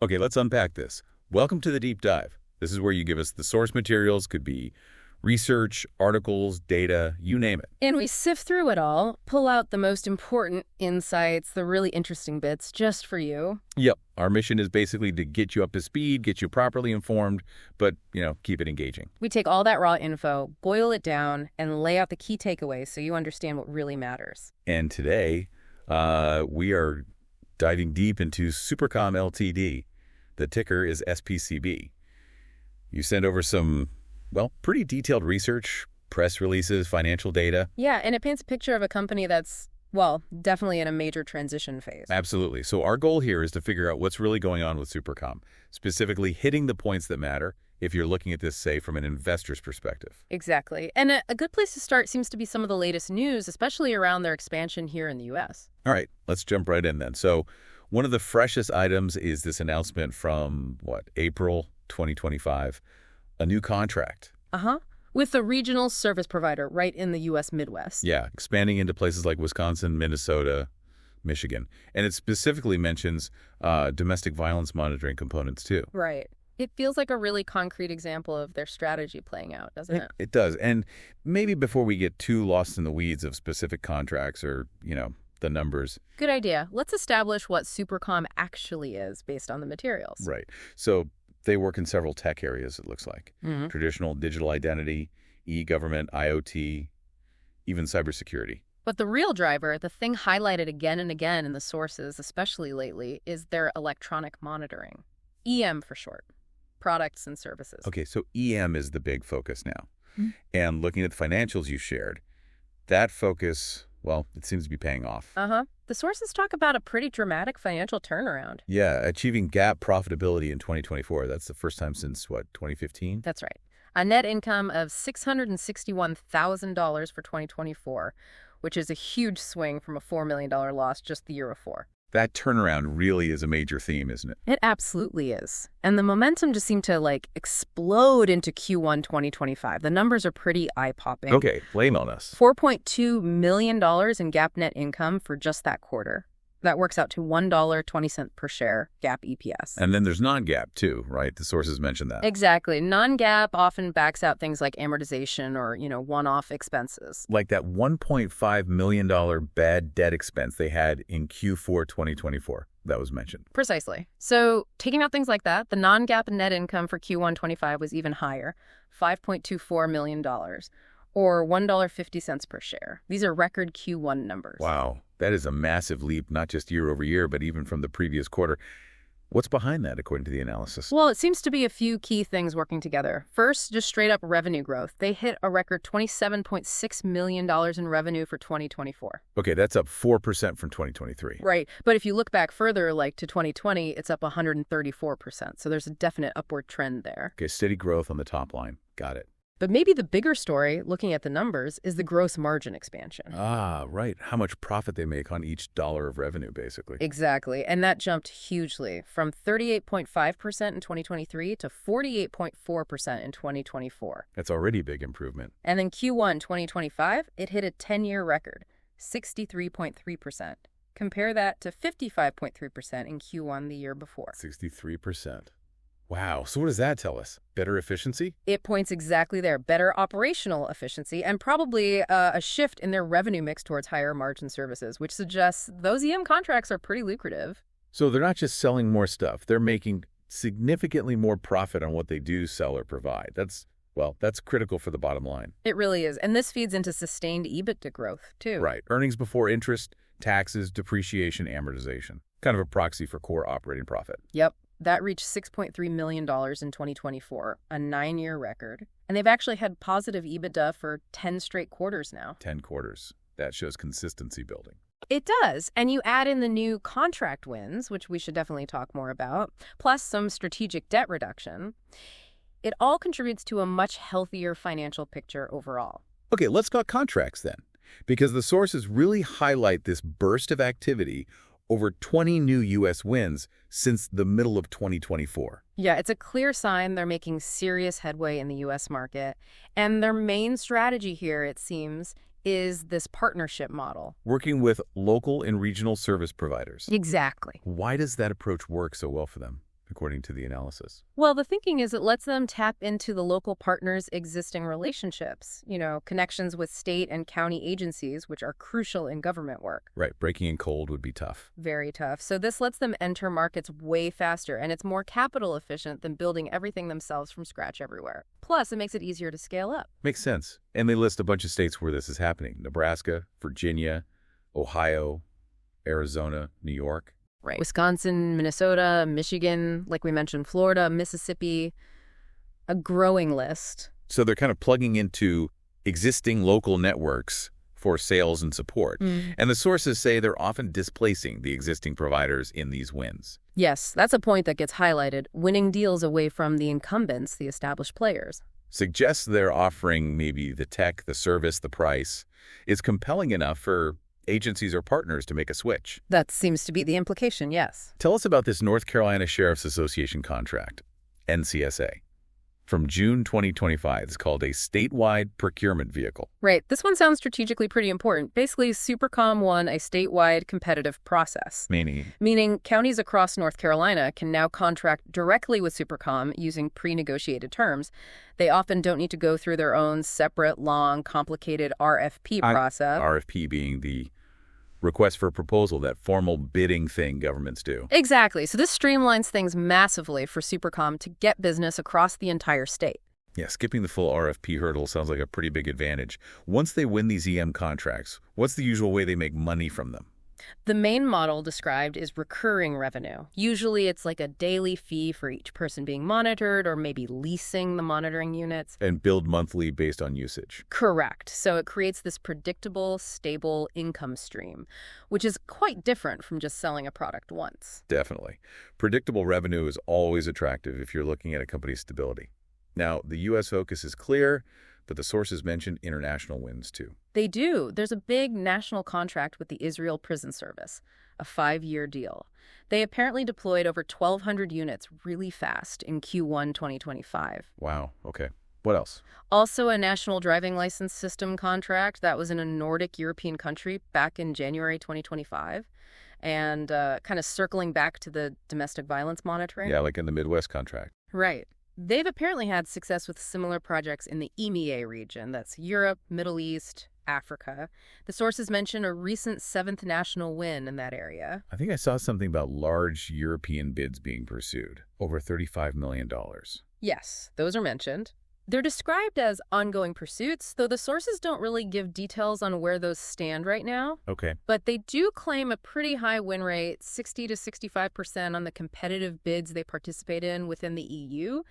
Okay, let's unpack this. Welcome to the deep dive. This is where you give us the source materials, could be research, articles, data, you name it. And we sift through it all, pull out the most important insights, the really interesting bits, just for you. Yep, our mission is basically to get you up to speed, get you properly informed, but, keep it engaging. We take all that raw info, boil it down, and lay out the key takeaways so you understand what really matters. And today, we are diving deep into Supercom Ltd. The ticker is SPCB. You sent over some, pretty detailed research, press releases, financial data. Yeah, and it paints a picture of a company that's, definitely in a major transition phase. Absolutely. So our goal here is to figure out what's really going on with Supercom, specifically hitting the points that matter if you're looking at this, say, from an investor's perspective. Exactly. And a good place to start seems to be some of the latest news, especially around their expansion here in the U.S. All right, let's jump right in then. So one of the freshest items is this announcement from, April 2025, a new contract. With a regional service provider right in the U.S. Midwest. Yeah, expanding into places like Wisconsin, Minnesota, Michigan. And it specifically mentions domestic violence monitoring components, too. Right. It feels like a really concrete example of their strategy playing out, doesn't it? It does. And maybe before we get too lost in the weeds of specific contracts or, the numbers. Good idea. Let's establish what Supercom actually is based on the materials. Right. So they work in several tech areas, it looks like. Traditional digital identity, e-government, IoT, even cybersecurity. But the real driver, the thing highlighted again and again in the sources, especially lately, is their electronic monitoring. EM for short. Products and services. Okay, so EM is the big focus now. And looking at the financials you shared, that focus, it seems to be paying off. The sources talk about a pretty dramatic financial turnaround. Yeah, achieving GAAP profitability in 2024. That's the first time since, 2015? That's right. A net income of $661,000 for 2024, which is a huge swing from a $4 million loss just the year before. That turnaround really is a major theme, isn't it? It absolutely is. And the momentum just seemed to, explode into Q1 2025. The numbers are pretty eye-popping. Okay, blame on us. $4.2 million in GAAP net income for just that quarter. That works out to $1.20 per share GAAP EPS. And then there's non-GAAP, too, right? The sources mentioned that. Exactly. Non-GAAP often backs out things like amortization or, one-off expenses. Like that $1.5 million bad debt expense they had in Q4 2024 that was mentioned. Precisely. So taking out things like that, the non-GAAP net income for Q1 25 was even higher, $5.24 million, or $1.50 per share. These are record Q1 numbers. Wow. That is a massive leap, not just year over year, but even from the previous quarter. What's behind that, according to the analysis? Well, it seems to be a few key things working together. First, just straight up revenue growth. They hit a record $27.6 million in revenue for 2024. Okay, that's up 4% from 2023. Right. But if you look back further, to 2020, it's up 134%. So there's a definite upward trend there. Okay, steady growth on the top line. Got it. But maybe the bigger story, looking at the numbers, is the gross margin expansion. Ah, right. How much profit they make on each dollar of revenue, basically. Exactly. And that jumped hugely from 38.5% in 2023 to 48.4% in 2024. That's already a big improvement. And then Q1 2025, it hit a 10-year record, 63.3%. Compare that to 55.3% in Q1 the year before. 63%. Wow. So what does that tell us? Better efficiency? It points exactly there. Better operational efficiency and probably a shift in their revenue mix towards higher margin services, which suggests those EM contracts are pretty lucrative. So they're not just selling more stuff. They're making significantly more profit on what they do sell or provide. That's critical for the bottom line. It really is. And this feeds into sustained EBITDA growth, too. Right. Earnings before interest, taxes, depreciation, amortization. Kind of a proxy for core operating profit. Yep. That reached $6.3 million in 2024, a 9-year record. And they've actually had positive EBITDA for 10 straight quarters now. 10 quarters. That shows consistency building. It does. And you add in the new contract wins, which we should definitely talk more about, plus some strategic debt reduction. It all contributes to a much healthier financial picture overall. Okay, let's talk contracts then, because the sources really highlight this burst of activity, over 20 new U.S. wins since the middle of 2024. Yeah, it's a clear sign they're making serious headway in the U.S. market. And their main strategy here, it seems, is this partnership model. Working with local and regional service providers. Exactly. Why does that approach work so well for them? according to the analysis? Well, the thinking is it lets them tap into the local partners' existing relationships, connections with state and county agencies, which are crucial in government work. Right, breaking in cold would be tough. Very tough. So this lets them enter markets way faster, and it's more capital efficient than building everything themselves from scratch everywhere. Plus, it makes it easier to scale up. Makes sense. And they list a bunch of states where this is happening. Nebraska, Virginia, Ohio, Arizona, New York. Right. Wisconsin, Minnesota, Michigan, like we mentioned, Florida, Mississippi, a growing list. So they're kind of plugging into existing local networks for sales and support. And the sources say they're often displacing the existing providers in these wins. Yes, that's a point that gets highlighted, winning deals away from the incumbents, the established players. Suggests they're offering maybe the tech, the service, the price is compelling enough for agencies or partners to make a switch. That seems to be the implication, yes. Tell us about this North Carolina Sheriff's Association contract, NCSA. From June 2025, it's called a statewide procurement vehicle. Right. This one sounds strategically pretty important. Basically, Supercom won a statewide competitive process. Meaning counties across North Carolina can now contract directly with Supercom using pre-negotiated terms. They often don't need to go through their own separate, long, complicated RFP process. RFP being the request for a proposal, that formal bidding thing governments do. Exactly. So this streamlines things massively for Supercom to get business across the entire state. Yeah, skipping the full RFP hurdle sounds like a pretty big advantage. Once they win these EM contracts, what's the usual way they make money from them? The main model described is recurring revenue. Usually it's like a daily fee for each person being monitored or maybe leasing the monitoring units. And billed monthly based on usage. Correct. So it creates this predictable, stable income stream, which is quite different from just selling a product once. Definitely. Predictable revenue is always attractive if you're looking at a company's stability. Now, the U.S. focus is clear, but the sources mentioned international wins too. They do. There's a big national contract with the Israel Prison Service, a 5-year deal. They apparently deployed over 1,200 units really fast in Q1 2025. Wow. Okay. What else? Also a national driving license system contract that was in a Nordic European country back in January 2025. And kind of circling back to the domestic violence monitoring. Yeah, like in the Midwest contract. Right. They've apparently had success with similar projects in the EMEA region. That's Europe, Middle East, Africa. The sources mention a recent 7th national win in that area. I think I saw something about large European bids being pursued, over $35 million. Yes, those are mentioned. They're described as ongoing pursuits, though the sources don't really give details on where those stand right now. Okay. But they do claim a pretty high win rate, 60 to 65% on the competitive bids they participate in within the EU.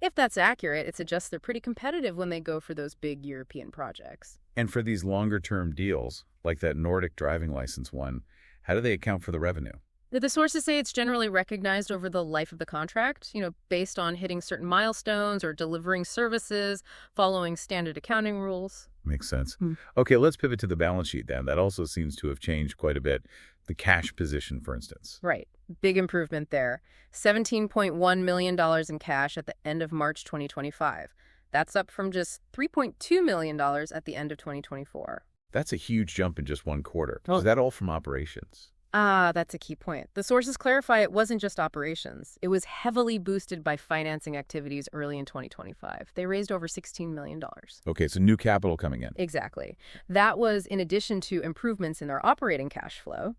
If that's accurate, it suggests they're pretty competitive when they go for those big European projects. And for these longer-term deals, like that Nordic driving license one, how do they account for the revenue? The sources say it's generally recognized over the life of the contract, based on hitting certain milestones or delivering services, following standard accounting rules. Makes sense. Okay, let's pivot to the balance sheet then. That also seems to have changed quite a bit. The cash position, for instance. Right. Big improvement there. $17.1 million in cash at the end of March 2025. That's up from just $3.2 million at the end of 2024. That's a huge jump in just one quarter. Is that all from operations? That's a key point. The sources clarify it wasn't just operations. It was heavily boosted by financing activities early in 2025. They raised over $16 million. Okay, so new capital coming in. Exactly. That was in addition to improvements in their operating cash flow.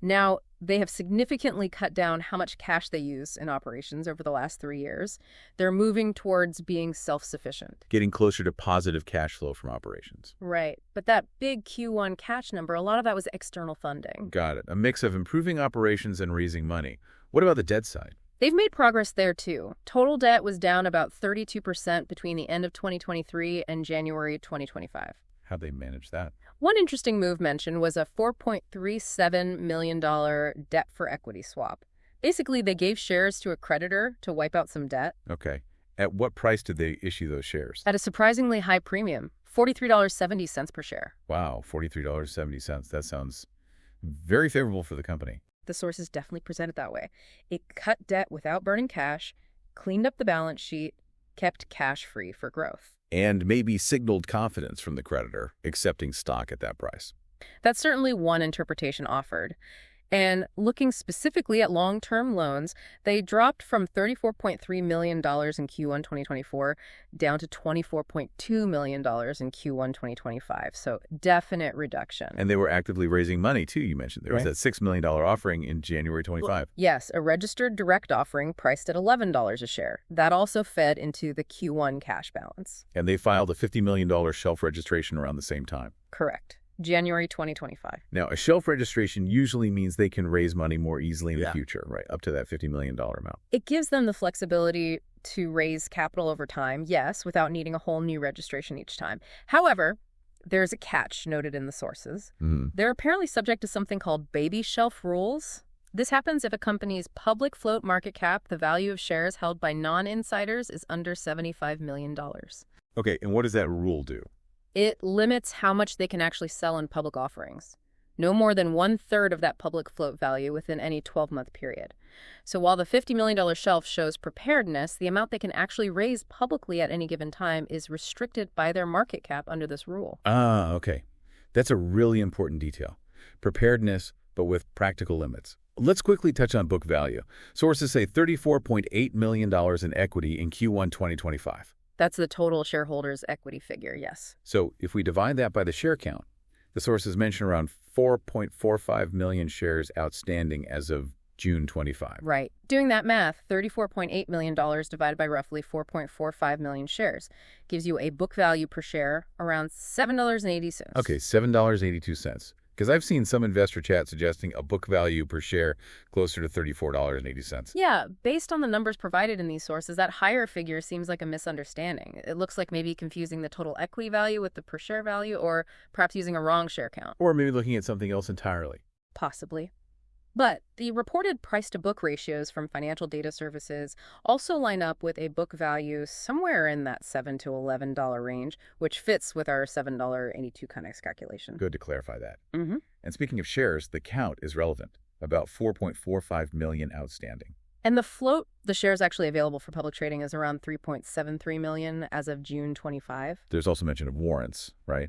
Now, they have significantly cut down how much cash they use in operations over the last 3 years. They're moving towards being self-sufficient. Getting closer to positive cash flow from operations. Right. But that big Q1 cash number, a lot of that was external funding. Got it. A mix of improving operations and raising money. What about the debt side? They've made progress there, too. Total debt was down about 32% between the end of 2023 and January 2025. How'd they manage that? One interesting move mentioned was a $4.37 million debt for equity swap. Basically, they gave shares to a creditor to wipe out some debt. Okay. At what price did they issue those shares? At a surprisingly high premium, $43.70 per share. Wow, $43.70. That sounds very favorable for the company. The sources definitely present it that way. It cut debt without burning cash, cleaned up the balance sheet, kept cash free for growth. And maybe signaled confidence from the creditor, accepting stock at that price. That's certainly one interpretation offered. And looking specifically at long-term loans, they dropped from $34.3 million in Q1 2024 down to $24.2 million in Q1 2025. So definite reduction. And they were actively raising money, too, you mentioned. There was that $6 million offering in January 25. Yes, a registered direct offering priced at $11 a share. That also fed into the Q1 cash balance. And they filed a $50 million shelf registration around the same time. Correct. January 2025. Now, a shelf registration usually means they can raise money more easily in the future, right, up to that $50 million amount. It gives them the flexibility to raise capital over time, yes, without needing a whole new registration each time. However, there's a catch noted in the sources. They're apparently subject to something called baby shelf rules. This happens if a company's public float market cap, the value of shares held by non-insiders, is under $75 million. Okay, and what does that rule do? It limits how much they can actually sell in public offerings. No more than 1/3 of that public float value within any 12-month period. So while the $50 million shelf shows preparedness, the amount they can actually raise publicly at any given time is restricted by their market cap under this rule. Ah, okay. That's a really important detail. Preparedness, but with practical limits. Let's quickly touch on book value. Sources say $34.8 million in equity in Q1 2025. That's the total shareholders' equity figure, yes. So if we divide that by the share count, the sources mention around 4.45 million shares outstanding as of June 25. Right. Doing that math, $34.8 million divided by roughly 4.45 million shares gives you a book value per share around $7.80. Okay, $7.82. Because I've seen some investor chat suggesting a book value per share closer to $34.80. Yeah, based on the numbers provided in these sources, that higher figure seems like a misunderstanding. It looks like maybe confusing the total equity value with the per share value, or perhaps using a wrong share count. Or maybe looking at something else entirely. Possibly. But the reported price-to-book ratios from financial data services also line up with a book value somewhere in that $7 to $11 range, which fits with our $7.82 Connex calculation. Good to clarify that. Mm-hmm. And speaking of shares, the count is relevant. About 4.45 million outstanding. And the float, the shares actually available for public trading, is around 3.73 million as of June 25. There's also mention of warrants, right?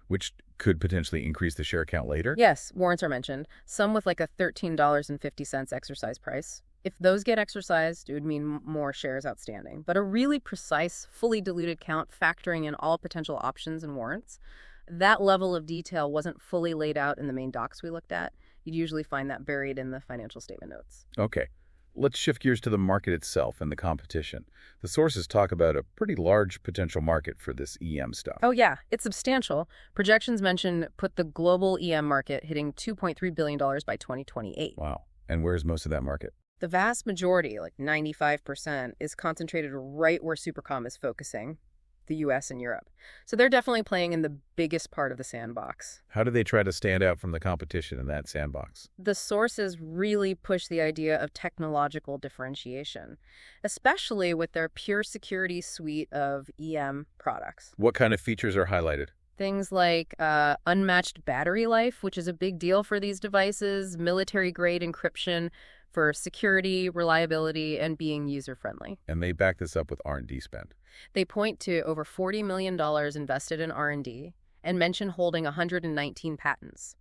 Which could potentially increase the share count later? Yes, warrants are mentioned, some with like a $13.50 exercise price. If those get exercised, it would mean more shares outstanding. But a really precise, fully diluted count factoring in all potential options and warrants, that level of detail wasn't fully laid out in the main docs we looked at. You'd usually find that buried in the financial statement notes. Okay. Let's shift gears to the market itself and the competition. The sources talk about a pretty large potential market for this EM stuff. Oh, yeah, it's substantial. Projections mentioned put the global EM market hitting $2.3 billion by 2028. Wow. And where's most of that market? The vast majority, like 95%, is concentrated right where Supercom is focusing, the US and Europe. So they're definitely playing in the biggest part of the sandbox. How do they try to stand out from the competition in that sandbox? The sources really push the idea of technological differentiation, especially with their pure security suite of EM products. What kind of features are highlighted? Things like unmatched battery life, which is a big deal for these devices, military-grade encryption for security, reliability, and being user-friendly. And they back this up with R&D spend. They point to over $40 million invested in R&D and mention holding 119 patents.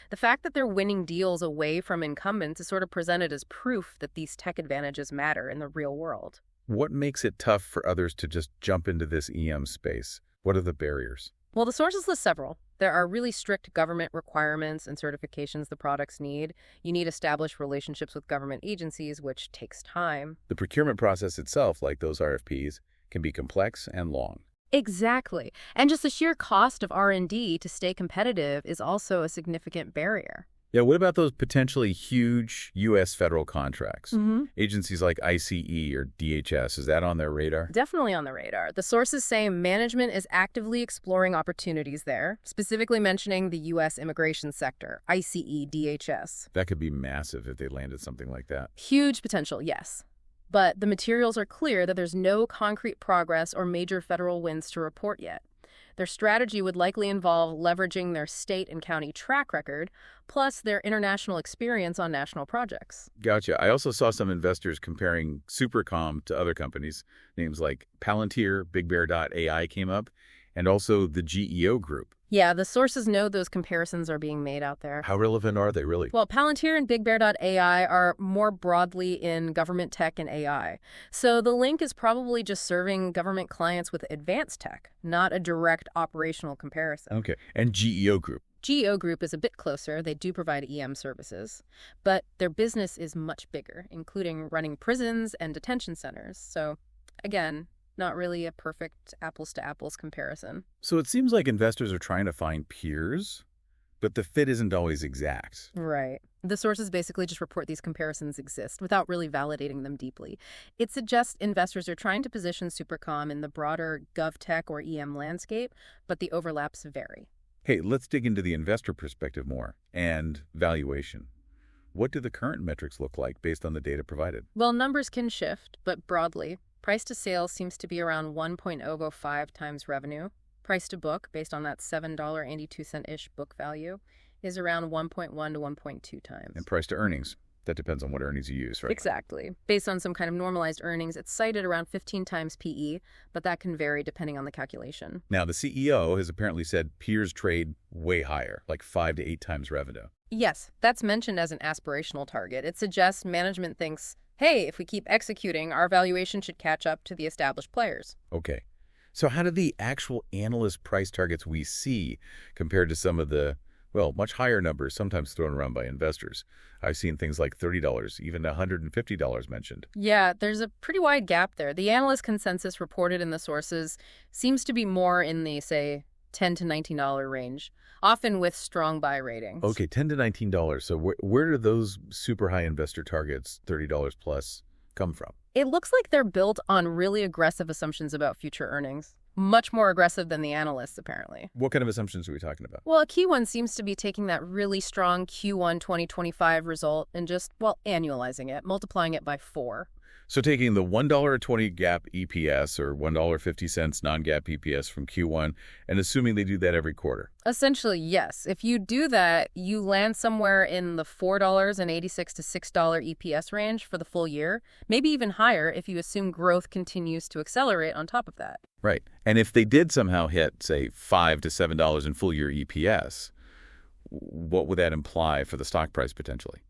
The fact that they're winning deals away from incumbents is sort of presented as proof that these tech advantages matter in the real world. What makes it tough for others to just jump into this EM space? What are the barriers? Well, the sources list several. There are really strict government requirements and certifications the products need. You need established relationships with government agencies, which takes time. The procurement process itself, like those RFPs, can be complex and long. Exactly. And just the sheer cost of R&D to stay competitive is also a significant barrier. Yeah, what about those potentially huge U.S. federal contracts? Mm-hmm. Agencies like ICE or DHS, is that on their radar? Definitely on the radar. The sources say management is actively exploring opportunities there, specifically mentioning the U.S. immigration sector, ICE, DHS. That could be massive if they landed something like that. Huge potential, yes. But the materials are clear that there's no concrete progress or major federal wins to report yet. Their strategy would likely involve leveraging their state and county track record, plus their international experience on national projects. Gotcha. I also saw some investors comparing Supercom to other companies. Names like Palantir, BigBear.ai came up, And also the GEO group. Yeah, the sources know those comparisons are being made out there. How relevant are they, really? Well, Palantir and BigBear.ai are more broadly in government tech and AI. So the link is probably just serving government clients with advanced tech, not a direct operational comparison. Okay. And GEO group. GEO Group is a bit closer. They do provide EM services, but their business is much bigger, including running prisons and detention centers. So, again, not really a perfect apples-to-apples comparison. So it seems like investors are trying to find peers, but the fit isn't always exact. Right. The sources basically just report these comparisons exist without really validating them deeply. It suggests investors are trying to position Supercom in the broader GovTech or EM landscape, but the overlaps vary. Hey, let's dig into the investor perspective more and valuation. What do the current metrics look like based on the data provided? Well, numbers can shift, but broadly, price to sales seems to be around 1.005 times revenue. Price to book, based on that $7.82-ish book value, is around 1.1 to 1.2 times. And price to earnings. That depends on what earnings you use, right? Exactly. Based on some kind of normalized earnings, it's cited around 15 times PE, but that can vary depending on the calculation. Now, the CEO has apparently said peers trade way higher, like 5 to 8 times revenue. Yes, that's mentioned as an aspirational target. It suggests management thinks, hey, if we keep executing, our valuation should catch up to the established players. Okay. So how do the actual analyst price targets we see compared to some of the, well, much higher numbers sometimes thrown around by investors? I've seen things like $30, even $150 mentioned. Yeah, there's a pretty wide gap there. The analyst consensus reported in the sources seems to be more in the, say, $10 to $19 range, often with strong buy ratings. Okay, $10 to $19. So where do those super high investor targets, $30 plus, come from? It looks like they're built on really aggressive assumptions about future earnings. Much more aggressive than the analysts, apparently. What kind of assumptions are we talking about? Well, a key one seems to be taking that really strong Q1 2025 result and just, well, annualizing it, multiplying it by 4. So taking the $1.20 GAAP EPS or $1.50 non-GAAP EPS from Q1 and assuming they do that every quarter. Essentially, yes. If you do that, you land somewhere in the $4.86 to $6 EPS range for the full year, maybe even higher if you assume growth continues to accelerate on top of that. Right. And if they did somehow hit, say, $5 to $7 in full year EPS, what would that imply for the stock price potentially?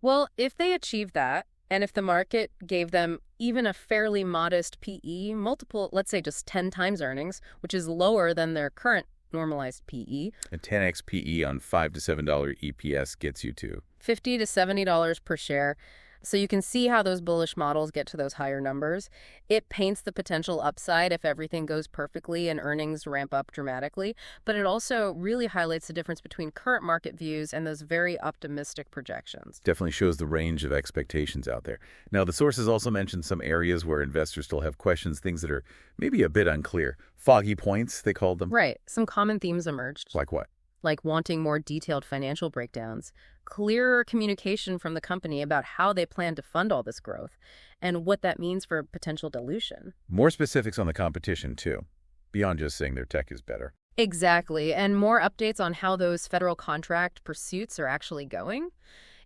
Well, if they achieve that, and if the market gave them even a fairly modest PE multiple, let's say just 10 times earnings, which is lower than their current normalized PE. A 10x PE on $5 to $7 EPS gets you to $50 to $70 per share. So you can see how those bullish models get to those higher numbers. It paints the potential upside if everything goes perfectly and earnings ramp up dramatically, but it also really highlights the difference between current market views and those very optimistic projections. Definitely shows the range of expectations out there. Now, the sources also mentioned some areas where investors still have questions, things that are maybe a bit unclear. Foggy points, they called them. Right. Some common themes emerged. Like what? Like wanting more detailed financial breakdowns, clearer communication from the company about how they plan to fund all this growth, and what that means for potential dilution. More specifics on the competition, too, beyond just saying their tech is better. Exactly, and more updates on how those federal contract pursuits are actually going.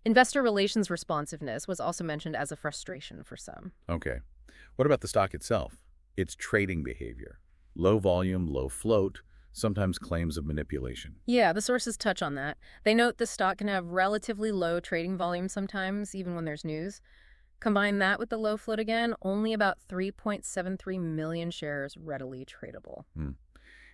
Investor relations responsiveness was also mentioned as a frustration for some. Okay. What about the stock itself? Its trading behavior. Low volume, low float, sometimes claims of manipulation. Yeah, the sources touch on that. They note the stock can have relatively low trading volume sometimes, even when there's news. Combine that with the low float again, only about 3.73 million shares readily tradable.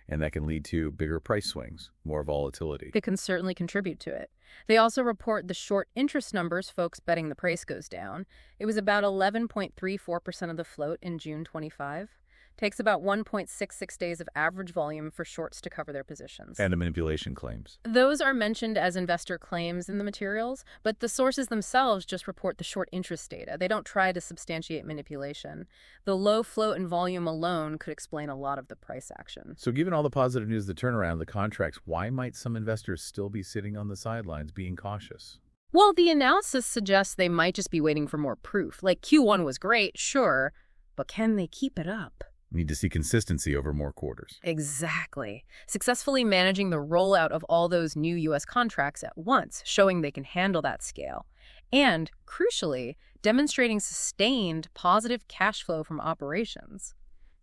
And that can lead to bigger price swings, more volatility. It can certainly contribute to it. They also report the short interest numbers folks betting the price goes down. It was about 11.34% of the float in June 25. Takes about 1.66 days of average volume for shorts to cover their positions. And the manipulation claims. Those are mentioned as investor claims in the materials, but the sources themselves just report the short interest data. They don't try to substantiate manipulation. The low float and volume alone could explain a lot of the price action. So given all the positive news, the turnaround of the contracts, why might some investors still be sitting on the sidelines being cautious? Well, the analysis suggests they might just be waiting for more proof. Like Q1 was great, sure, but can they keep it up? Need to see consistency over more quarters. Exactly. Successfully managing the rollout of all those new U.S. contracts at once, showing they can handle that scale. And, crucially, demonstrating sustained positive cash flow from operations.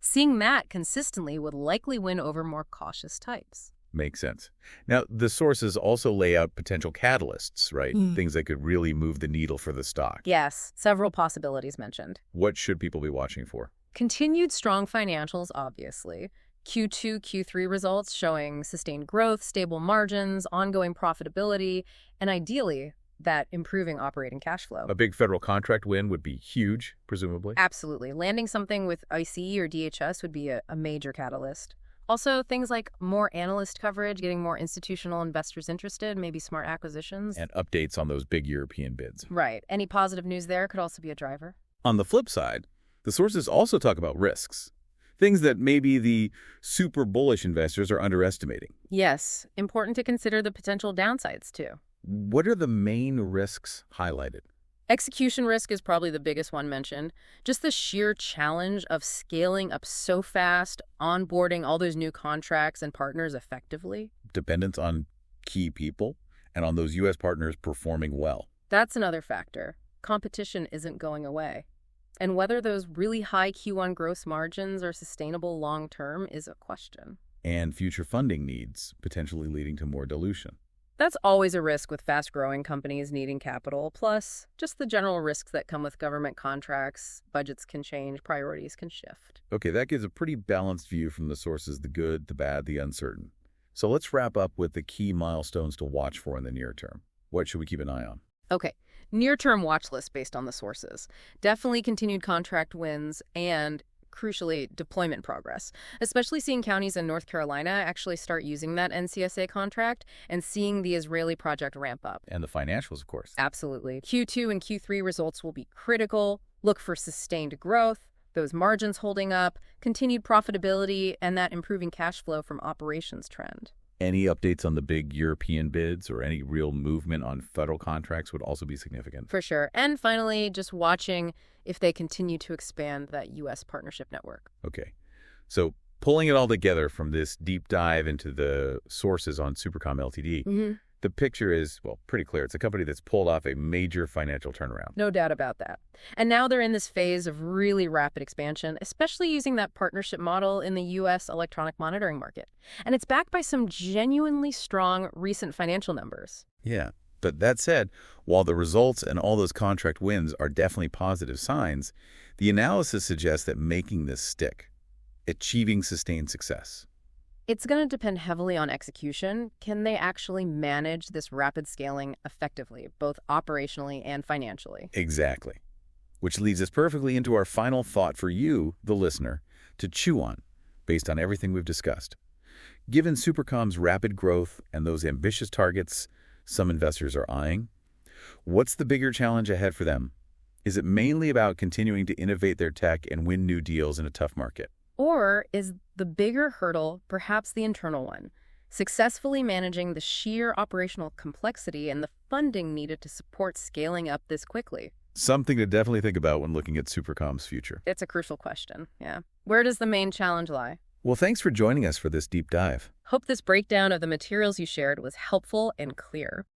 Seeing that consistently would likely win over more cautious types. Makes sense. Now, the sources also lay out potential catalysts, right? Things that could really move the needle for the stock. Yes, several possibilities mentioned. What should people be watching for? Continued strong financials, obviously. Q2, Q3 results showing sustained growth, stable margins, ongoing profitability, and ideally, that improving operating cash flow. A big federal contract win would be huge, presumably. Absolutely. Landing something with ICE or DHS would be a major catalyst. Also, things like more analyst coverage, getting more institutional investors interested, maybe smart acquisitions. And updates on those big European bids. Right. Any positive news there could also be a driver. On the flip side, the sources also talk about risks. Things that maybe the super bullish investors are underestimating. Yes. Important to consider the potential downsides, too. What are the main risks highlighted? Execution risk is probably the biggest one mentioned. Just the sheer challenge of scaling up so fast, onboarding all those new contracts and partners effectively. Dependence on key people and on those U.S. partners performing well. That's another factor. Competition isn't going away. And whether those really high Q1 gross margins are sustainable long-term is a question. And future funding needs, potentially leading to more dilution. That's always a risk with fast-growing companies needing capital, plus just the general risks that come with government contracts. Budgets can change, priorities can shift. Okay, that gives a pretty balanced view from the sources, the good, the bad, the uncertain. So let's wrap up with the key milestones to watch for in the near term. What should we keep an eye on? Okay, near-term watch list based on the sources. Definitely continued contract wins and, crucially, deployment progress, especially seeing counties in North Carolina actually start using that NCSA contract and seeing the Israeli project ramp up. And the financials, of course. Absolutely. Q2 and Q3 results will be critical. Look for sustained growth, those margins holding up, continued profitability, and that improving cash flow from operations trend. Any updates on the big European bids or any real movement on federal contracts would also be significant. For sure. And finally, just watching if they continue to expand that U.S. partnership network. Okay. So pulling it all together from this deep dive into the sources on Supercom Ltd, the picture is, well, pretty clear. It's a company that's pulled off a major financial turnaround. No doubt about that. And now they're in this phase of really rapid expansion, especially using that partnership model in the U.S. electronic monitoring market. And it's backed by some genuinely strong recent financial numbers. Yeah. But that said, while the results and all those contract wins are definitely positive signs, the analysis suggests that making this stick, achieving sustained success, it's going to depend heavily on execution. Can they actually manage this rapid scaling effectively, both operationally and financially? Exactly. Which leads us perfectly into our final thought for you, the listener, to chew on, based on everything we've discussed. Given Supercom's rapid growth and those ambitious targets some investors are eyeing, what's the bigger challenge ahead for them? Is it mainly about continuing to innovate their tech and win new deals in a tough market? Or is the bigger hurdle perhaps the internal one, successfully managing the sheer operational complexity and the funding needed to support scaling up this quickly? Something to definitely think about when looking at Supercom's future. It's a crucial question, yeah. Where does the main challenge lie? Well, thanks for joining us for this deep dive. Hope this breakdown of the materials you shared was helpful and clear.